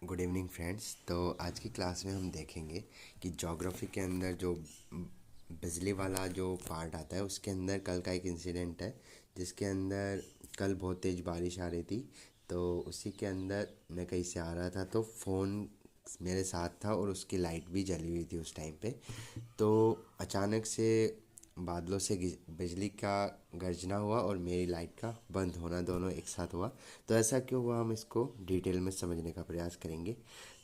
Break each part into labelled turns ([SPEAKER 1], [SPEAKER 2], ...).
[SPEAKER 1] Good evening friends. तो आज की क्लास में हम देखेंगे कि ज्योग्राफी के अंदर जो बिजली वाला जो पार्ट आता है उसके अंदर कल का एक इंसिडेंट है जिसके अंदर कल बहुत तेज़ बारिश आ रही थी। तो उसी के अंदर मैं कहीं से आ रहा था तो फ़ोन मेरे साथ था और उसकी लाइट भी जली हुई थी उस टाइम पे। तो अचानक से बादलों से बिजली का गर्जना हुआ और मेरी लाइट का बंद होना दोनों एक साथ हुआ। तो ऐसा क्यों हुआ, हम इसको डिटेल में समझने का प्रयास करेंगे।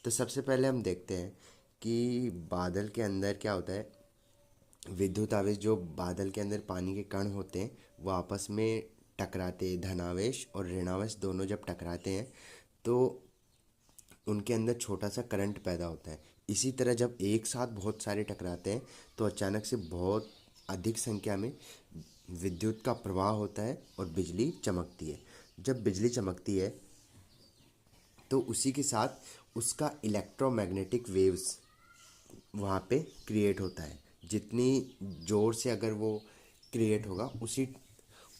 [SPEAKER 1] तो सबसे पहले हम देखते हैं कि बादल के अंदर क्या होता है। विद्युत आवेश, जो बादल के अंदर पानी के कण होते हैं वो आपस में टकराते हैं। धनावेश और ऋणावेश दोनों जब टकराते हैं तो उनके अंदर छोटा सा करंट पैदा होता है। इसी तरह जब एक साथ बहुत सारे टकराते हैं तो अचानक से बहुत अधिक संख्या में विद्युत का प्रवाह होता है और बिजली चमकती है। जब बिजली चमकती है तो उसी के साथ उसका इलेक्ट्रोमैग्नेटिक वेव्स वहाँ पे क्रिएट होता है। जितनी ज़ोर से अगर वो क्रिएट होगा उसी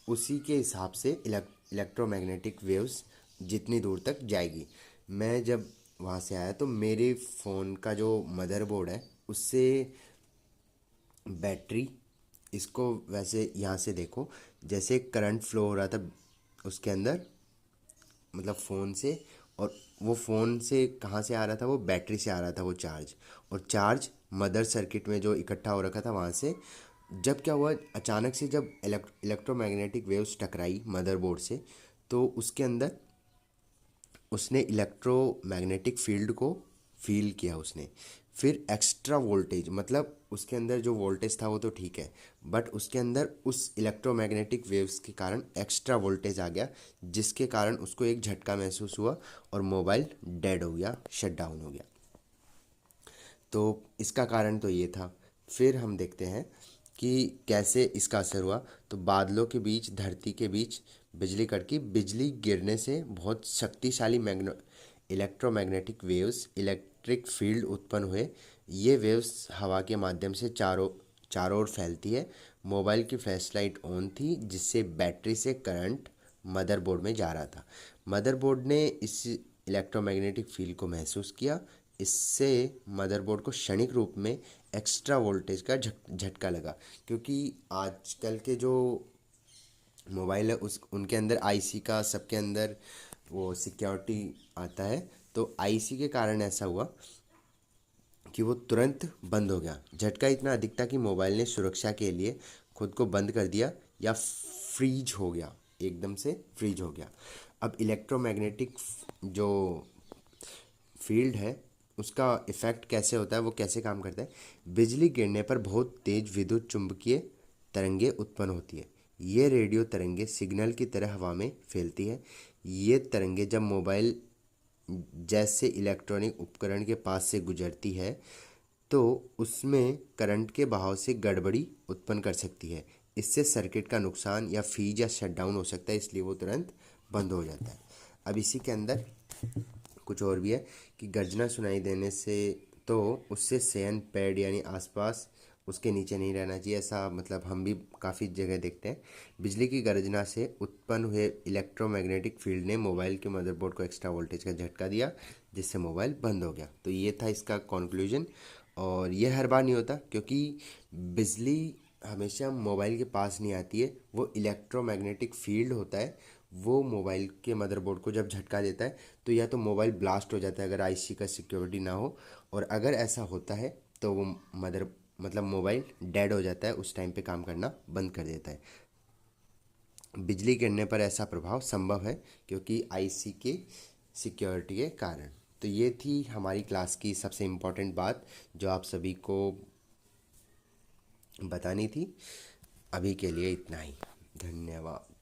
[SPEAKER 1] उसी के हिसाब से इलेक्ट्रोमैग्नेटिक वेव्स जितनी दूर तक जाएगी। मैं जब वहाँ से आया तो मेरे फ़ोन का जो मदरबोर्ड है उससे बैटरी, इसको वैसे यहाँ से देखो जैसे करंट फ्लो हो रहा था उसके अंदर, मतलब फ़ोन से। और वो फ़ोन से कहाँ से आ रहा था, वो बैटरी से आ रहा था वो चार्ज। और चार्ज मदर सर्किट में जो इकट्ठा हो रखा था वहाँ से। जब क्या हुआ, अचानक से जब इलेक्ट्रोमैग्नेटिक वेव्स टकराई मदरबोर्ड से तो उसके अंदर उसने इलेक्ट्रोमैग्नेटिक फील्ड को फील किया उसने। फिर एक्स्ट्रा वोल्टेज, मतलब उसके अंदर जो वोल्टेज था वो तो ठीक है, बट उसके अंदर उस इलेक्ट्रोमैग्नेटिक वेव्स के कारण एक्स्ट्रा वोल्टेज आ गया जिसके कारण उसको एक झटका महसूस हुआ और मोबाइल डेड हो गया, शट डाउन हो गया। तो इसका कारण तो ये था। फिर हम देखते हैं कि कैसे इसका असर हुआ। तो बादलों के बीच, धरती के बीच बिजली कड़की। बिजली गिरने से बहुत शक्तिशाली इलेक्ट्रोमैग्नेटिक वेव्स, इलेक्ट्रिक फील्ड उत्पन्न हुए। ये वेव्स हवा के माध्यम से चारों चारों ओर फैलती है। मोबाइल की फ्लैशलाइट ऑन थी जिससे बैटरी से करंट मदरबोर्ड में जा रहा था। मदरबोर्ड ने इस इलेक्ट्रोमैग्नेटिक फील्ड को महसूस किया। इससे मदरबोर्ड को क्षणिक रूप में एक्स्ट्रा वोल्टेज का झटका लगा। क्योंकि आजकल के जो मोबाइल है उस उनके अंदर आईसी का, सबके अंदर वो सिक्योरिटी आता है। तो आईसी के कारण ऐसा हुआ कि वो तुरंत बंद हो गया। झटका इतना अधिक था कि मोबाइल ने सुरक्षा के लिए खुद को बंद कर दिया या फ्रीज हो गया, एकदम से फ्रीज हो गया। अब इलेक्ट्रोमैग्नेटिक जो फील्ड है उसका इफ़ेक्ट कैसे होता है, वो कैसे काम करता है। बिजली गिरने पर बहुत तेज विद्युत चुंबकीय तरंगे उत्पन्न होती है। ये रेडियो तरंगे सिग्नल की तरह हवा में फैलती है। ये तरंगे जब मोबाइल जैसे इलेक्ट्रॉनिक उपकरण के पास से गुजरती है तो उसमें करंट के बहाव से गड़बड़ी उत्पन्न कर सकती है। इससे सर्किट का नुकसान या फ्रीज या शटडाउन हो सकता है, इसलिए वो तुरंत बंद हो जाता है। अब इसी के अंदर कुछ और भी है कि गर्जना सुनाई देने से तो उससे शयन पैड यानी आसपास उसके नीचे नहीं रहना चाहिए। ऐसा मतलब हम भी काफ़ी जगह देखते हैं। बिजली की गर्जना से उत्पन्न हुए इलेक्ट्रोमैग्नेटिक फील्ड ने मोबाइल के मदरबोर्ड को एक्स्ट्रा वोल्टेज का झटका दिया जिससे मोबाइल बंद हो गया। तो ये था इसका कंक्लूजन। और ये हर बार नहीं होता क्योंकि बिजली हमेशा मोबाइल के पास नहीं आती है। वो इलेक्ट्रोमैग्नेटिक फील्ड होता है, वो मोबाइल के मदरबोर्ड को जब झटका देता है तो या तो मोबाइल ब्लास्ट हो जाता है अगर आईसी का सिक्योरिटी ना हो, और अगर ऐसा होता है तो वो मदर मतलब मोबाइल डेड हो जाता है, उस टाइम पे काम करना बंद कर देता है। बिजली गिरने पर ऐसा प्रभाव संभव है क्योंकि आईसी के सिक्योरिटी के कारण। तो ये थी हमारी क्लास की सबसे इम्पोर्टेंट बात जो आप सभी को बतानी थी। अभी के लिए इतना ही। धन्यवाद।